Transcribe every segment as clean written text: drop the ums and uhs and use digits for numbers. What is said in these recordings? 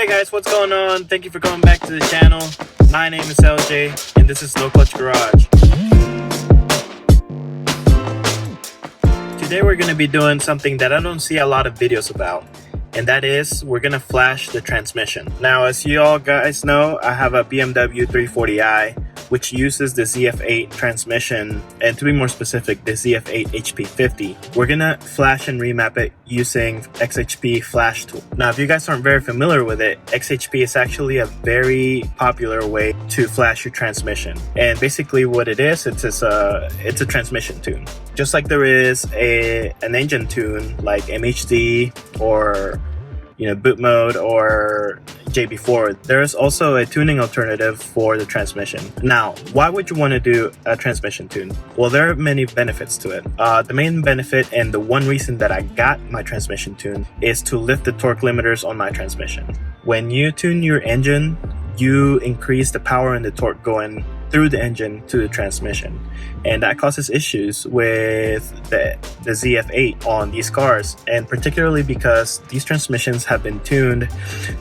Hey guys, what's going on? Thank you for coming back to the channel. My name is LJ and this is NoClutch Garage. Today we're going to be doing something that I don't see a lot of videos about, and that is we're going to flash the transmission. Now, as you all guys know, I have a BMW 340i which uses the ZF8 transmission, and to be more specific, the ZF8 HP50. We're gonna flash and remap it using Xhp Flash Tool. Now, if you guys aren't very familiar with it, XHP is actually a very popular way to flash your transmission. And basically what it is, it's a transmission tune. Just like there is an engine tune like MHD or boot mode or JB4, there's also a tuning alternative for the transmission. Now, why would you want to do a transmission tune? Well, there are many benefits to it. The main benefit, and the one reason that I got my transmission tune, is to lift the torque limiters on my transmission. When you tune your engine, you increase the power and the torque going through the engine to the transmission, and that causes issues with the ZF8 on these cars, and particularly because these transmissions have been tuned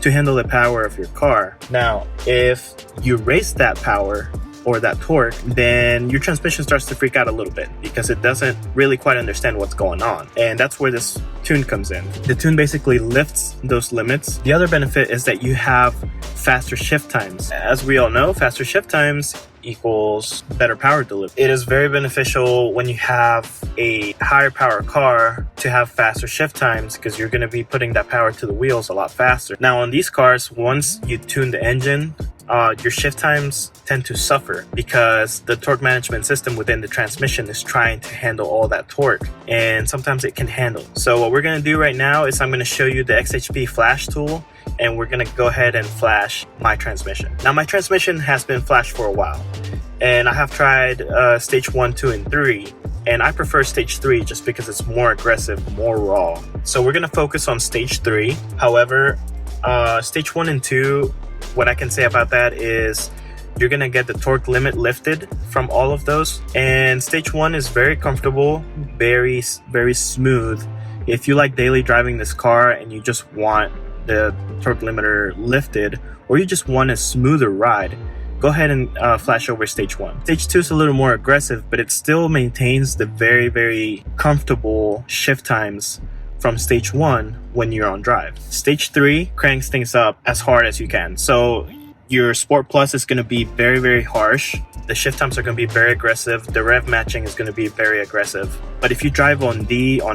to handle the power of your car. Now, if you raise that power or that torque, then your transmission starts to freak out a little bit because it doesn't really quite understand what's going on, and that's where this tune comes in. The tune basically lifts those limits. The other benefit is that you have faster shift times. As we all know, faster shift times equals better power delivery. It is very beneficial when you have a higher power car to have faster shift times, because you're going to be putting that power to the wheels a lot faster. Now, on these cars, once you tune the engine, your shift times tend to suffer because the torque management system within the transmission is trying to handle all that torque, and sometimes it can handle. So what we're going to do right now is I'm going to show you the XHP Flash Tool, and we're going to go ahead and flash my transmission. Now, my transmission has been flashed for a while, and I have tried stage 1, 2, and 3, and I prefer stage 3 just because it's more aggressive, more raw. So we're going to focus on stage 3. However, stage 1 and 2, what I can say about that is you're going to get the torque limit lifted from all of those, and stage 1 is very comfortable, very smooth. If you like daily driving this car and you just want the torque limiter lifted, or you just want a smoother ride, go ahead and flash over stage 1. Stage 2 is a little more aggressive, but it still maintains the very comfortable shift times from stage 1 when you're on drive. Stage 3 cranks things up as hard as you can. So your Sport Plus is going to be very harsh. The shift times are going to be very aggressive. The rev matching is going to be very aggressive. But if you drive on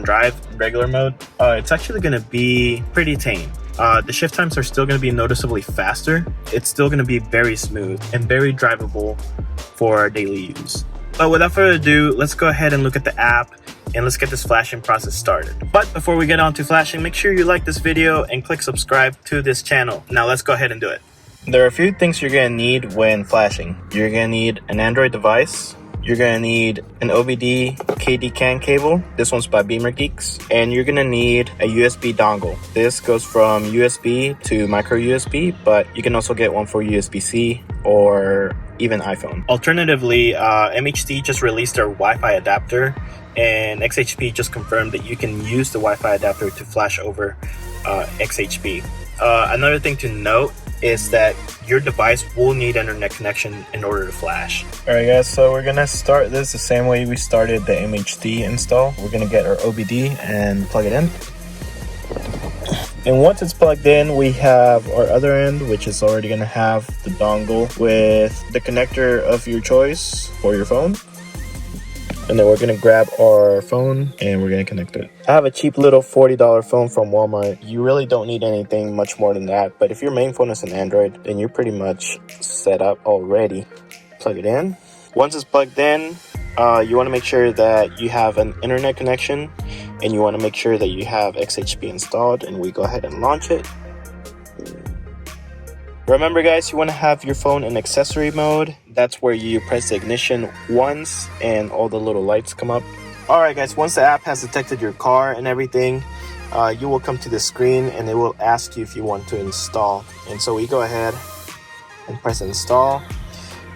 drive regular mode, it's actually going to be pretty tame. The shift times are still going to be noticeably faster. It's still going to be very smooth and very drivable for daily use. But without further ado, let's go ahead and look at the app and let's get this flashing process started. But before we get on to flashing, make sure you like this video and click subscribe to this channel. Now let's go ahead and do it. There are a few things you're going to need when flashing. You're going to need an Android device. You're going to need an OBD KD CAN cable. This one's by Beamer Geeks. And you're going to need a USB dongle. This goes from USB to micro USB, but you can also get one for USB-C or even iPhone. Alternatively, MHD just released their Wi-Fi adapter, and XHP just confirmed that you can use the Wi-Fi adapter to flash over XHP. Another thing to note is that your device will need internet connection in order to flash. Alright guys, so we're gonna start this the same way we started the MHD install. We're gonna get our OBD and plug it in. And once it's plugged in, we have our other end, which is already gonna have the dongle with the connector of your choice for your phone. And then we're gonna grab our phone and we're gonna connect it. I have a cheap little $40 phone from Walmart. You really don't need anything much more than that, but if your main phone is an Android, then you're pretty much set up already. Plug it in. Once it's plugged in, you wanna make sure that you have an internet connection, and you wanna make sure that you have XHP installed, and we go ahead and launch it. Remember guys, you want to have your phone in accessory mode. That's where you press the ignition once and all the little lights come up. Alright guys, once the app has detected your car and everything, you will come to the screen and it will ask you if you want to install. And so we go ahead and press install.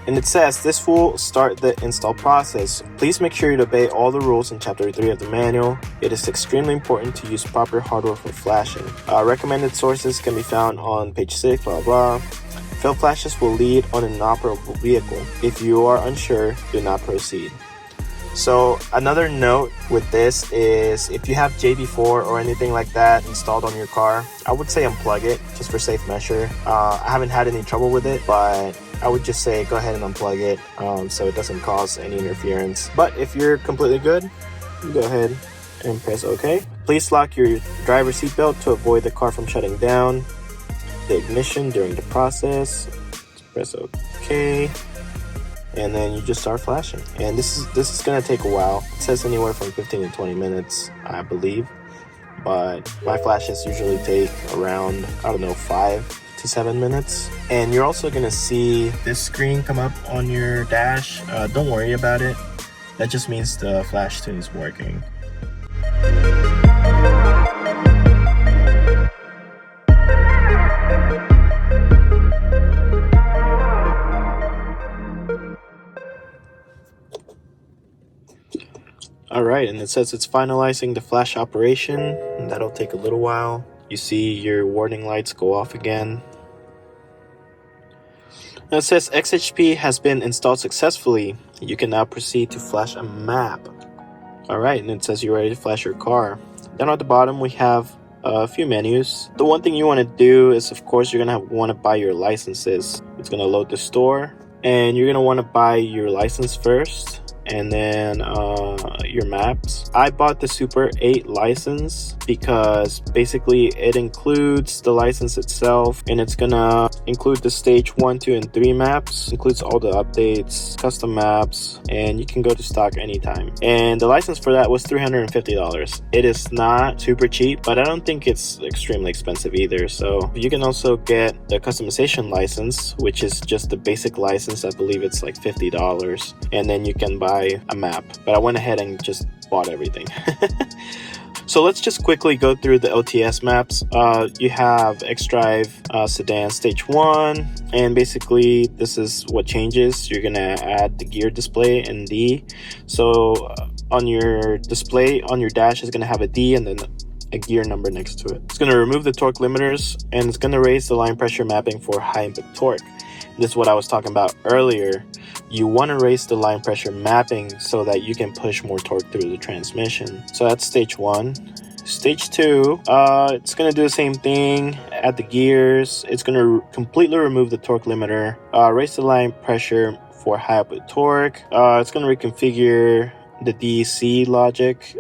And it says this will start the install process. Please make sure you obey all the rules in chapter 3 of the manual. It is extremely important to use proper hardware for flashing. Recommended sources can be found on page 6, blah blah. Failed flashes will lead on an inoperable vehicle. If you are unsure, do not proceed. So another note with this is if you have JB4 or anything like that installed on your car, I would say unplug it just for safe measure. I haven't had any trouble with it, but I would just say go ahead and unplug it so it doesn't cause any interference. But if you're completely good, go ahead and press OK. Please lock your driver's seatbelt to avoid the car from shutting down the ignition during the process. Press OK. And then you just start flashing, and this is gonna take a while. It says anywhere from 15 to 20 minutes, I believe, but my flashes usually take around, I don't know, 5 to 7 minutes. And you're also gonna see this screen come up on your dash. Don't worry about it, that just means the flash tune is working. Alright, and it says it's finalizing the flash operation, and that'll take a little while. You see your warning lights go off again. Now it says xHP has been installed successfully. You can now proceed to flash a map. Alright, and it says you're ready to flash your car. Down at the bottom we have a few menus. The one thing you want to do is, of course, you're going to want to buy your licenses. It's going to load the store, and you're going to want to buy your license first, and then your maps. I bought the Super 8 license because basically it includes the license itself, and it's gonna include the stage 1, 2, and 3 maps, includes all the updates, custom maps, and you can go to stock anytime. And the license for that was $350. It is not super cheap, but I don't think it's extremely expensive either. So you can also get the customization license, which is just the basic license. I believe it's like $50, and then you can buy a map, but I went ahead and just bought everything. So let's just quickly go through the OTS maps. You have xDrive sedan stage 1, and basically this is what changes. You're gonna add the gear display and D. So on your display on your dash is gonna have a D and then a gear number next to it. It's gonna remove the torque limiters, and it's gonna raise the line pressure mapping for high input torque. This is what I was talking about earlier. You want to raise the line pressure mapping so that you can push more torque through the transmission. So that's stage 1. Stage 2, it's going to do the same thing. Add the gears. It's going to completely remove the torque limiter. Raise the line pressure for high output torque. It's going to reconfigure the DC logic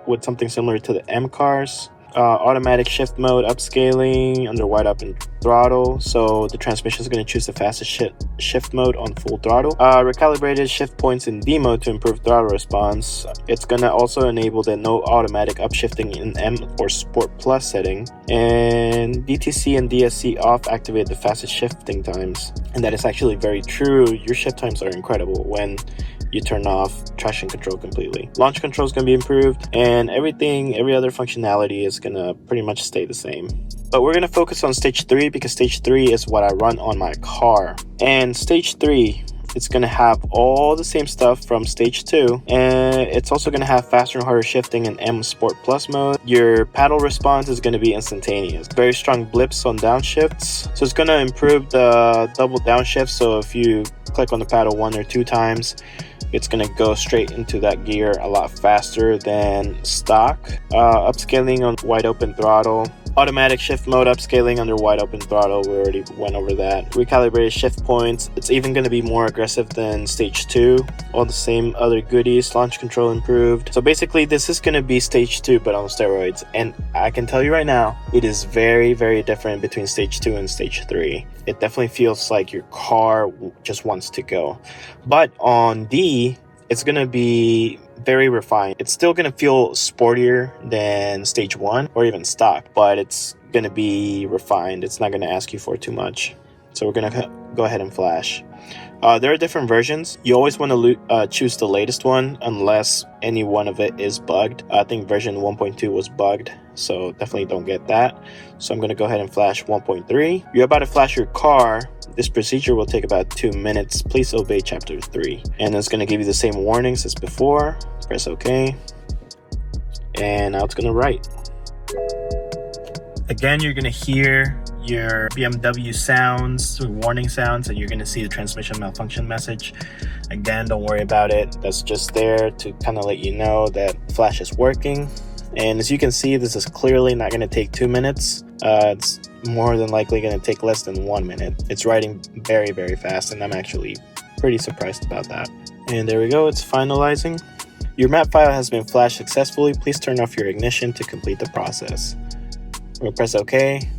with something similar to the M cars. Automatic shift mode upscaling under wide open throttle, so the transmission is going to choose the fastest shift mode on full throttle. Recalibrated shift points in D mode to improve throttle response. It's going to also enable the no automatic upshifting in M or Sport Plus setting, and DTC and DSC off activate the fastest shifting times. And that is actually very true. Your shift times are incredible when you turn off traction control completely. Launch control is going to be improved, and every other functionality is going to pretty much stay the same. But we're going to focus on stage 3 because stage 3 is what I run on my car. And stage 3, it's going to have all the same stuff from stage 2, and it's also going to have faster and harder shifting in M Sport Plus mode. Your paddle response is going to be instantaneous. Very strong blips on downshifts, so it's going to improve the double downshift. So if you click on the paddle 1 or 2 times, it's going to go straight into that gear a lot faster than stock. Upscaling on wide open throttle. Automatic shift mode upscaling under wide open throttle. We already went over that. Recalibrated shift points. It's even going to be more aggressive than stage 2. All the same other goodies. Launch control improved. So basically this is going to be stage 2 but on steroids. And I can tell you right now, it is very, very different between stage 2 and stage 3. It definitely feels like your car just wants to go. But on D, it's going to be very refined. It's still going to feel sportier than stage 1 or even stock, but it's going to be refined. It's not going to ask you for too much. So we're going to go ahead and flash. There are different versions. You always want to choose the latest one unless any one of it is bugged. I think version 1.2 was bugged. so definitely don't get that. So I'm going to go ahead and flash 1.3. You're about to flash your car. This procedure will take about 2 minutes. Please obey chapter 3. And it's going to give you the same warnings as before. Press OK. And now it's going to write. Again, you're going to hear your BMW sounds, warning sounds, and you're going to see the transmission malfunction message. Again, don't worry about it. That's just there to kind of let you know that Flash is working. And as you can see, this is clearly not going to take 2 minutes. It's more than likely going to take less than 1 minute. It's writing very, very fast, and I'm actually pretty surprised about that. And there we go, it's finalizing. Your map file has been flashed successfully. Please turn off your ignition to complete the process. We'll press OK.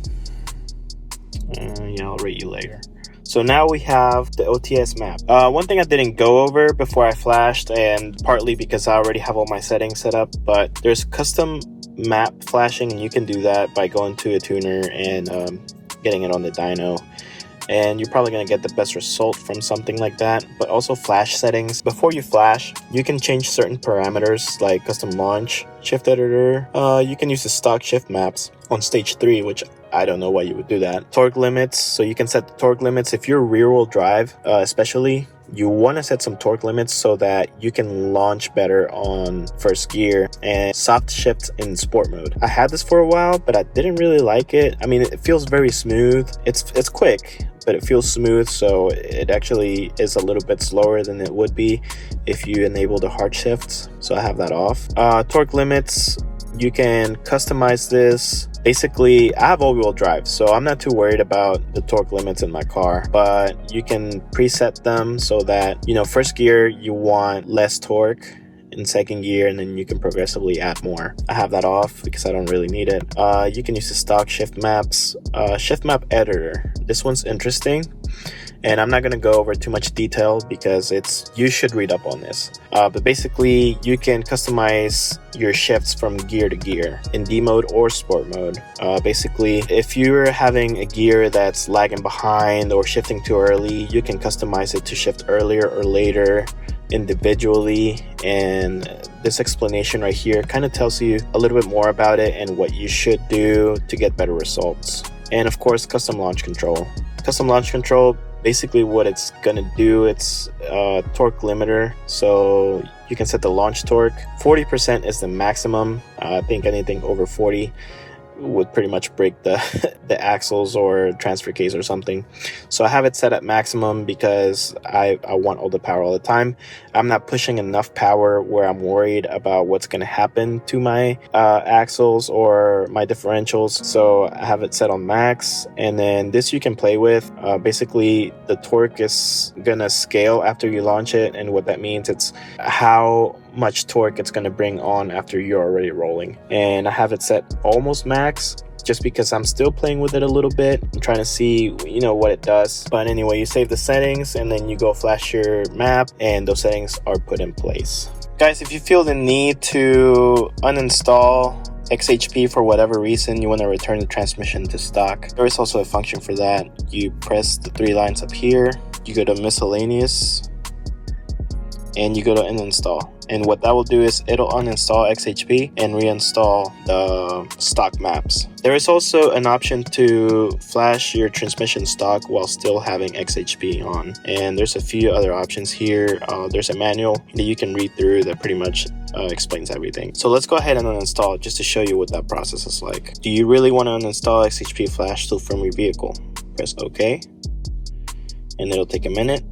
Yeah, I'll rate you later. So now we have the OTS map. One thing I didn't go over before I flashed, and partly because I already have all my settings set up, but there's custom map flashing, and you can do that by going to a tuner and getting it on the dyno. And you're probably going to get the best result from something like that. But also flash settings. Before you flash, you can change certain parameters like custom launch, shift editor. You can use the stock shift maps on stage 3, which I don't know why you would do that. Torque limits, so you can set the torque limits. If you're rear wheel drive, especially, you want to set some torque limits so that you can launch better on first gear, and soft shift in sport mode. I had this for a while, but I didn't really like it. I mean, it feels very smooth. It's quick, but it feels smooth, so it actually is a little bit slower than it would be if you enable the hard shifts. So I have that off. Torque limits, you can customize this. Basically, I have all-wheel drive, so I'm not too worried about the torque limits in my car, but you can preset them so that, you know, first gear you want less torque, in second gear, and then you can progressively add more. I have that off because I don't really need it. You can use the stock shift maps. Shift map editor, this one's interesting, and I'm not going to go over too much detail because you should read up on this. But basically, you can customize your shifts from gear to gear in D mode or sport mode. Basically, if you're having a gear that's lagging behind or shifting too early, you can customize it to shift earlier or later individually. And this explanation right here kind of tells you a little bit more about it and what you should do to get better results. And of course, custom launch control. Custom launch control, basically what it's gonna do, it's a torque limiter, so you can set the launch torque. 40% is the maximum. I think anything over 40 would pretty much break the axles or transfer case or something. So I have it set at maximum because I want all the power all the time. I'm not pushing enough power where I'm worried about what's going to happen to my axles or my differentials. So I have it set on max, and then this you can play with. Basically, the torque is going to scale after you launch it, and what that means, it's how much torque it's going to bring on after you're already rolling. And I have it set almost max just because I'm still playing with it a little bit. I'm trying to see, you know, what it does. But anyway, you save the settings and then you go flash your map, and those settings are put in place. Guys, if you feel the need to uninstall xHP for whatever reason, you want to return the transmission to stock, there is also a function for that. You press the 3 lines up here, you go to miscellaneous, and you go to uninstall. And what that will do is it'll uninstall xHP and reinstall the stock maps. There is also an option to flash your transmission stock while still having xHP on. And there's a few other options here. There's a manual that you can read through that pretty much explains everything. So let's go ahead and uninstall just to show you what that process is like. Do you really want to uninstall xHP Flash Tool from your vehicle? Press OK. And it'll take a minute.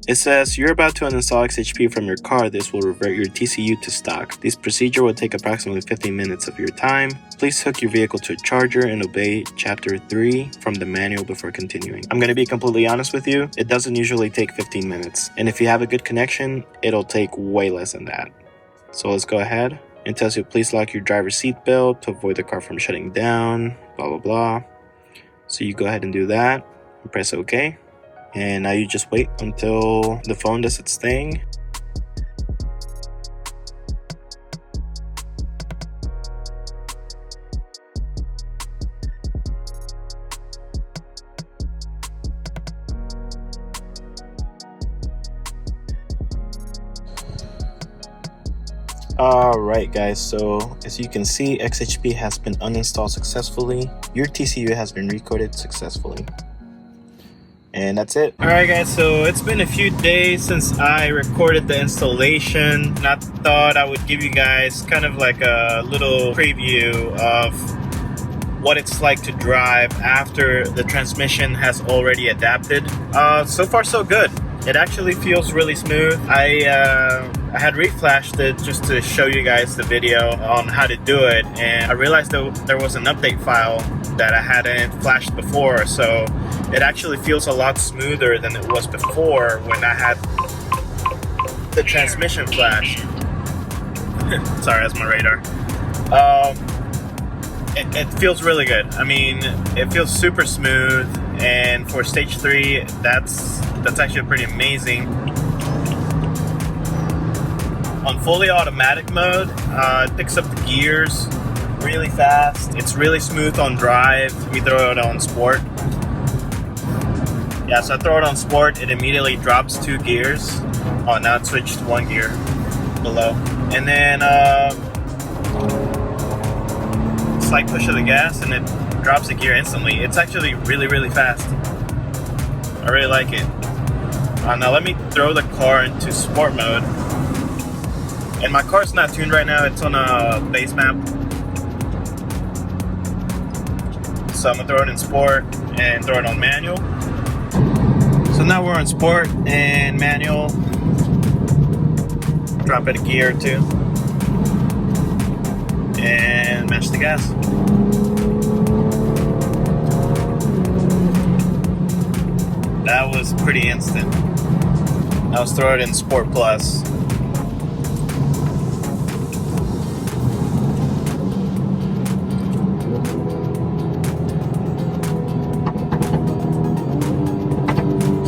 It says, you're about to uninstall xHP from your car. This will revert your TCU to stock. This procedure will take approximately 15 minutes of your time. Please hook your vehicle to a charger and obey chapter 3 from the manual before continuing. I'm going to be completely honest with you. It doesn't usually take 15 minutes. And if you have a good connection, it'll take way less than that. So let's go ahead. It tells you, please lock your driver's seat belt to avoid the car from shutting down, blah, blah, blah. So you go ahead and do that and press OK. And now you just wait until the phone does its thing. Alright guys, so as you can see, XHP has been uninstalled successfully. Your TCU has been recoded successfully. And that's it. Alright guys, so it's been a few days since I recorded the installation, and I thought I would give you guys kind of like a little preview of what it's like to drive after the transmission has already adapted. So far so good. It actually feels really smooth. I had reflashed it just to show you guys the video on how to do it, and I realized that there was an update file that I hadn't flashed before, so it actually feels a lot smoother than it was before when I had the transmission flashed. Sorry, that's my radar. It feels really good. I mean, it feels super smooth, and for stage 3, that's actually pretty amazing. On fully automatic mode, it picks up the gears really fast. It's really smooth on drive. We throw it on sport. Yeah, so I throw it on sport, it immediately drops 2 gears. Oh, now it switched 1 gear below. And then slight push of the gas and it drops a gear instantly. It's actually really, really fast. I really like it. Now let me throw the car into sport mode. And my car's not tuned right now, it's on a base map. So I'm gonna throw it in sport and throw it on manual. So now we're on sport and manual. Drop it a gear or 2. And match the gas. That was pretty instant. Now let's throw it in Sport Plus.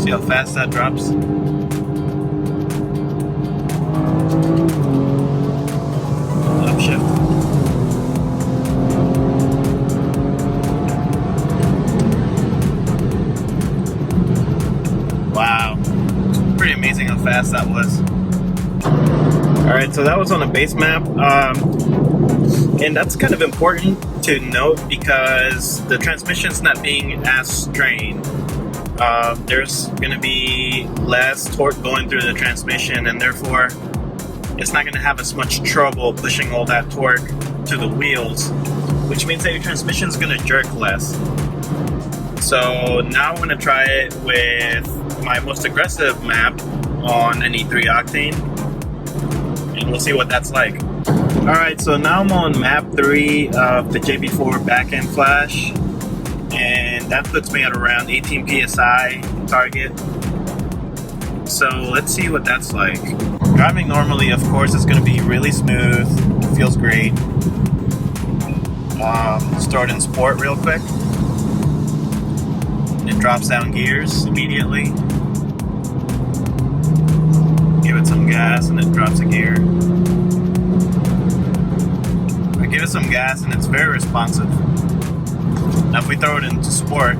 See how fast that drops? Upshift. Wow, pretty amazing how fast that was. Alright, so that was on a base map, and that's kind of important to note because the transmission's not being as strained. There's going to be less torque going through the transmission, and therefore it's not going to have as much trouble pushing all that torque to the wheels, which means that your transmission is going to jerk less. So now I'm going to try it with my most aggressive map on an E3 octane, and we'll see what that's like. Alright, so now I'm on map 3 of the JB4 backend flash, and that puts me at around 18 psi target. So let's see what that's like. Driving normally, of course, is going to be really smooth. It feels great. Start in sport real quick. It drops down gears immediately. Give it some gas and it drops a gear. I give it some gas and it's very responsive. Now if we throw it into sport,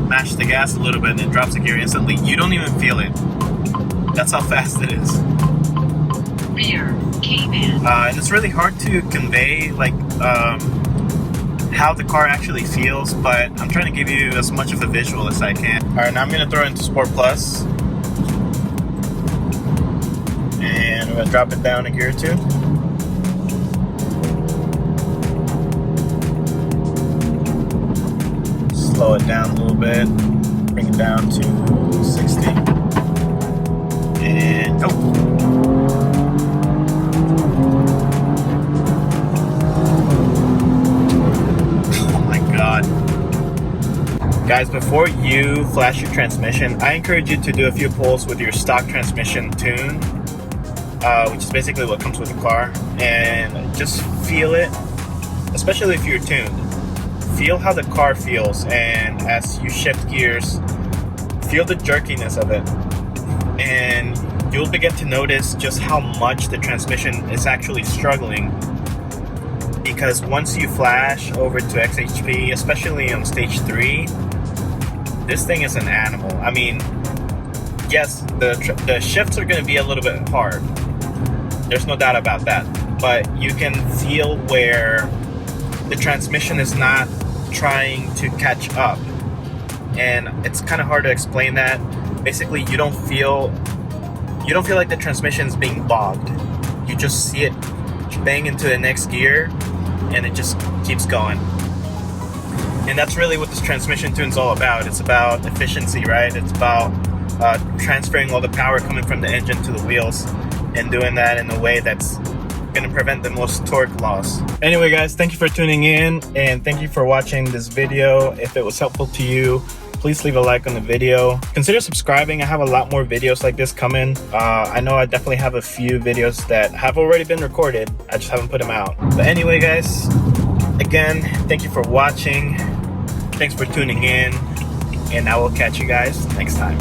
mash the gas a little bit and it drops a gear instantly. You don't even feel it. That's how fast it is. And it's really hard to convey like how the car actually feels, but I'm trying to give you as much of a visual as I can. Alright, now I'm going to throw it into Sport Plus. And I'm going to drop it down a gear or 2. Slow it down a little bit. Bring it down to 60. And go. Guys, before you flash your transmission, I encourage you to do a few pulls with your stock transmission tune, which is basically what comes with the car, and just feel it, especially if you're tuned. Feel how the car feels, and as you shift gears, feel the jerkiness of it, and you'll begin to notice just how much the transmission is actually struggling. Because once you flash over to xHP, especially on stage 3, this thing is an animal. I mean, yes, the shifts are going to be a little bit hard. There's no doubt about that. But you can feel where the transmission is not trying to catch up. And it's kind of hard to explain that. Basically, you don't feel like the transmission is being bogged. You just see it bang into the next gear, and it just keeps going. And that's really what this transmission tune is all about. It's about efficiency, right? It's about transferring all the power coming from the engine to the wheels, and doing that in a way that's going to prevent the most torque loss. Anyway guys, thank you for tuning in, and thank you for watching this video. If it was helpful to you, please leave a like on the video. Consider subscribing. I have a lot more videos like this coming. I know I definitely have a few videos that have already been recorded. I just haven't put them out. But anyway guys, again, thank you for watching. Thanks for tuning in, and I will catch you guys next time.